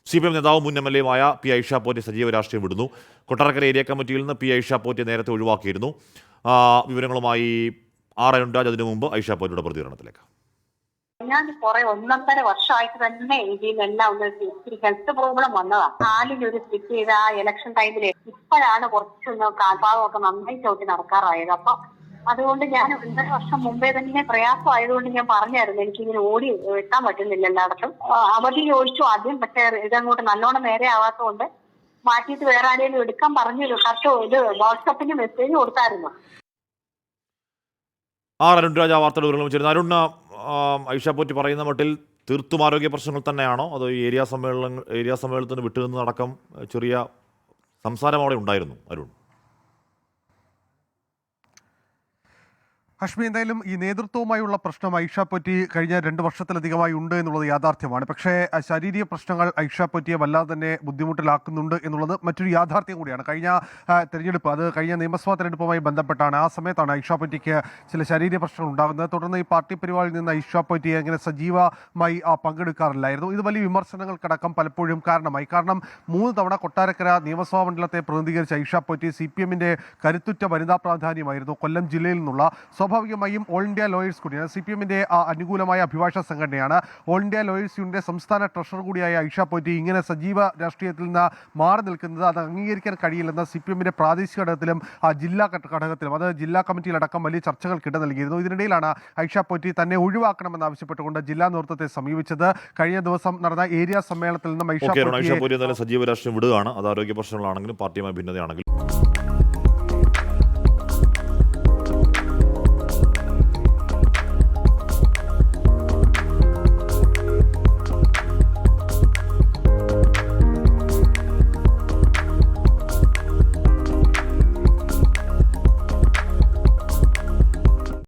CPM നേതാവും മുൻ MLA-യുമായ P Aisha Potti സജീവ രാഷ്ട്രീയം വിടുന്നു. കൊട്ടാരക്കര ഏരിയ കമ്മിറ്റിയിൽ നിന്ന് പി ഐഷ പോറ്റി നേരത്തെ ഒഴിവാക്കിയിരുന്നു. വിവരങ്ങളുമായി അരുൺരാജ്. അതിനു മുമ്പ് ഐഷ പോറ്റിയുടെ പ്രതികരണത്തിലേക്ക്. ഞാൻ കുറെ 1.5 വർഷമായിട്ട് തന്നെ ഇതിലെല്ലാം ഒത്തിരി ഹെൽത്ത് പ്രോബ്ലം വന്നതാണ്. കാലിലൊരു സ്റ്റിച്ച് ചെയ്ത ആ ഇലക്ഷൻ ടൈമില് ഇപ്പോഴാണ് കുറച്ചൊന്ന് കാൽഭാഗമൊക്കെ നന്നായി ചവിട്ടി നടക്കാറായത്. അപ്പൊ അതുകൊണ്ട് ഞാൻ 1.5 വർഷം മുമ്പേ തന്നെ പ്രയാസമായതുകൊണ്ട് ഞാൻ പറഞ്ഞായിരുന്നു എനിക്കിങ്ങനെ ഓടി എത്താൻ പറ്റുന്നില്ല എല്ലായിടത്തും. അവധി ചോദിച്ചു ആദ്യം, പക്ഷെ ഇതങ്ങോട്ട് നല്ലോണം നേരെ ആവാത്തതുകൊണ്ട് മാറ്റിയിട്ട് വേറെ ആരെങ്കിലും എടുക്കാൻ പറഞ്ഞു. കത്ത് വാട്സപ്പിന് മെസ്സേജ് കൊടുത്തായിരുന്നു. അരുൺരാജ് ആ വാർത്തയുടെ വിവരങ്ങൾ വെച്ചിരുന്നു. അരുൺ, ഐഷ പോറ്റി പറയുന്ന മട്ടിൽ തീർത്തും ആരോഗ്യ പ്രശ്നങ്ങൾ തന്നെയാണോ അതോ ഏരിയ സമ്മേളനത്തിന് വിട്ടുനിന്നടക്കം ചെറിയ സംസാരം അവിടെ ഉണ്ടായിരുന്നു? അരുൺ, ഹഷ്മി, എന്തായാലും ഈ നേതൃത്വവുമായുള്ള പ്രശ്നം ഐഷ പോറ്റി കഴിഞ്ഞ 2 വർഷത്തിലധികമായി ഉണ്ട് എന്നുള്ളത് യാഥാർത്ഥ്യമാണ്. പക്ഷേ ശാരീരിക പ്രശ്നങ്ങൾ ഐഷ പോറ്റിയെ വല്ലാതെ തന്നെ ബുദ്ധിമുട്ടിലാക്കുന്നുണ്ട് എന്നുള്ളത് മറ്റൊരു യാഥാർത്ഥ്യം കൂടിയാണ്. കഴിഞ്ഞ തെരഞ്ഞെടുപ്പ്, അത് കഴിഞ്ഞ നിയമസഭാ തെരഞ്ഞെടുപ്പുമായി ബന്ധപ്പെട്ടാണ്. ആ സമയത്താണ് ഐഷ പോറ്റിക്ക് ചില ശാരീരിക പ്രശ്നങ്ങൾ ഉണ്ടാകുന്നത്. തുടർന്ന് ഈ പാർട്ടി പരിപാടിയിൽ നിന്ന് ഐഷ പോറ്റി അങ്ങനെ സജീവമായി പങ്കെടുക്കാറില്ലായിരുന്നു. ഇത് വലിയ വിമർശനങ്ങൾക്കടക്കം പലപ്പോഴും കാരണമായി. കാരണം 3 തവണ കൊട്ടാരക്കര നിയമസഭാ മണ്ഡലത്തെ പ്രതിനിധീകരിച്ച ഐഷ പോറ്റി CPM-ന്റെ കരുത്തുറ്റ വനിതാ പ്രാധാന്യമായിരുന്നു. കൊല്ലം ജില്ലയിൽ നിന്നുള്ള സ്വാഭാവികമായും ഓൾ ഇന്ത്യ ലോയേഴ്സ് കൂടിയാണ്. CPM-ന്റെ അനുകൂലമായ അഭിഭാഷക സംഘടനയാണ്. ഓൾ ഇന്ത്യ ലോയേഴ്സ് യൂണിയന്റെ സംസ്ഥാന ട്രഷറർ കൂടിയായ ഐഷ പോറ്റി ഇങ്ങനെ സജീവ രാഷ്ട്രീയത്തിൽ നിന്ന് മാറി നിൽക്കുന്നത് അത് അംഗീകരിക്കാൻ കഴിയില്ലെന്ന് CPM-ന്റെ പ്രാദേശിക ഘടകത്തിലും ജില്ലാ ഘടകത്തിലും, അത് ജില്ലാ കമ്മിറ്റിയിലടക്കം വലിയ ചർച്ചകൾക്ക് ഇട നൽകിയിരുന്നു. ഇതിനിടയിലാണ് ഐഷ പോറ്റി തന്നെ ഒഴിവാക്കണമെന്ന് ആവശ്യപ്പെട്ടുകൊണ്ട് ജില്ലാ നേതൃത്വത്തെ സമീപിച്ചത്. കഴിഞ്ഞ ദിവസം നടന്ന ഏരിയ സമ്മേളനത്തിൽ നിന്നും ഐഷ പോറ്റി സജീവ രാഷ്ട്രീയം വിടുകയാണ്. അത് ആരോഗ്യ പ്രശ്നങ്ങളാണെങ്കിലും പാർട്ടിയുമായി ഭിന്നതയാണെങ്കിലും